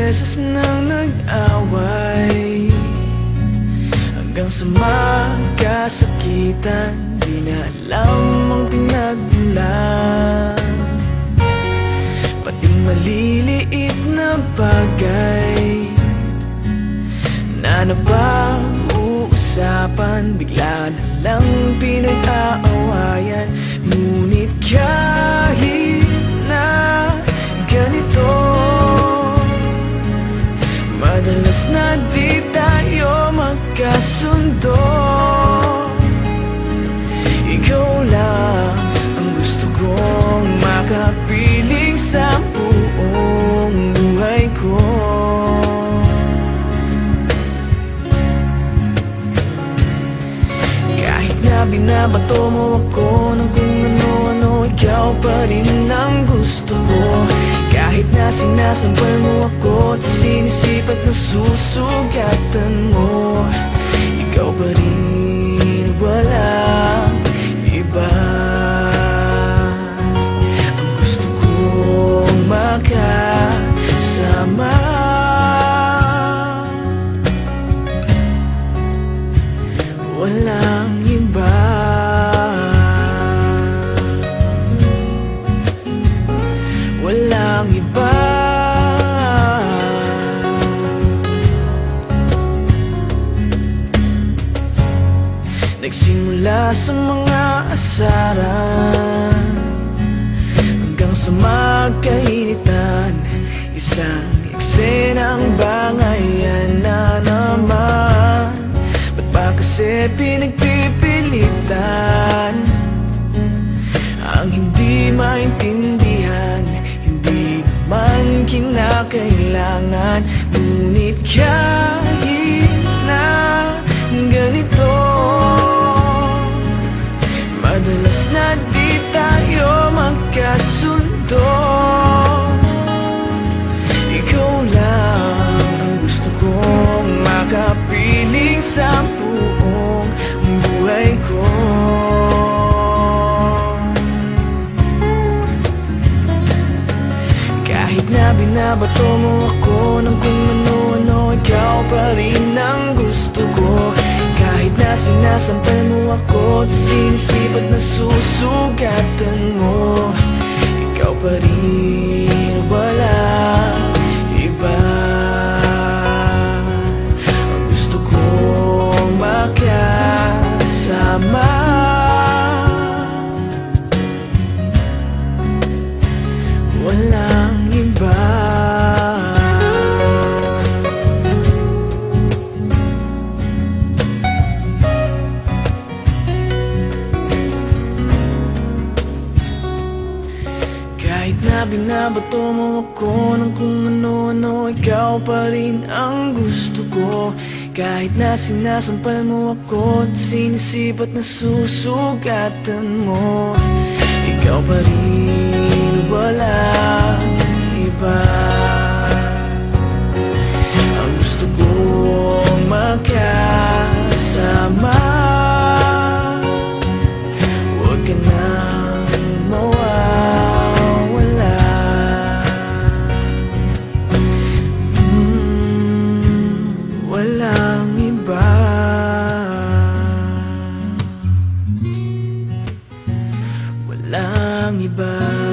beses nang nag-away, hanggang sa magkasakitan. Di na alam ang pinagmulan, pati maliliit na bagay na napag-uusapan, bigla na lang pinag-aawayan. Ngunit kahit na ganito, madalas na di tayo magkasundo. Ikaw lang ang gusto kong makapiling sa buong buhay ko. Kahit na binabato mo ako ng kung ano-ano, ikaw pa rin ang gusto ko. Kahit na sinasampal mo ako at sinisipat na susugatan mo, ikaw pa rin, walang iba. Ang gusto kong makasama, walang iba. Walang iba. Nagsimula sa mga asaran hanggang sa magkainitan, isang eksenang bangayan na naman. Ba't ba kasi pinagpipilitan ang hindi maintindihan? Hindi naman kinakailangan. Ngunit kahit na ganito, madalas na di tayo magkasundo. Ikaw lang ang gusto kong makapiling sa buong buhay ko. Kahit na binabato mo ako ng kung ano-ano, ikaw pa rin ang gusto ko. Kahit na sinasampal mo ako at sinisipat na susugatan mo, ikaw pa rin, walang iba. Ang gusto kong makasama, walang iba. Kahit na binabato mo ako ng kung ano-ano, ikaw pa rin ang gusto ko. Kahit na sinasampal mo ako at sinisipat na susugatan mo, ikaw pa rin, walang iba. Ang gusto kong makasama, huwag ka nang mawawala. Walang iba. Walang iba.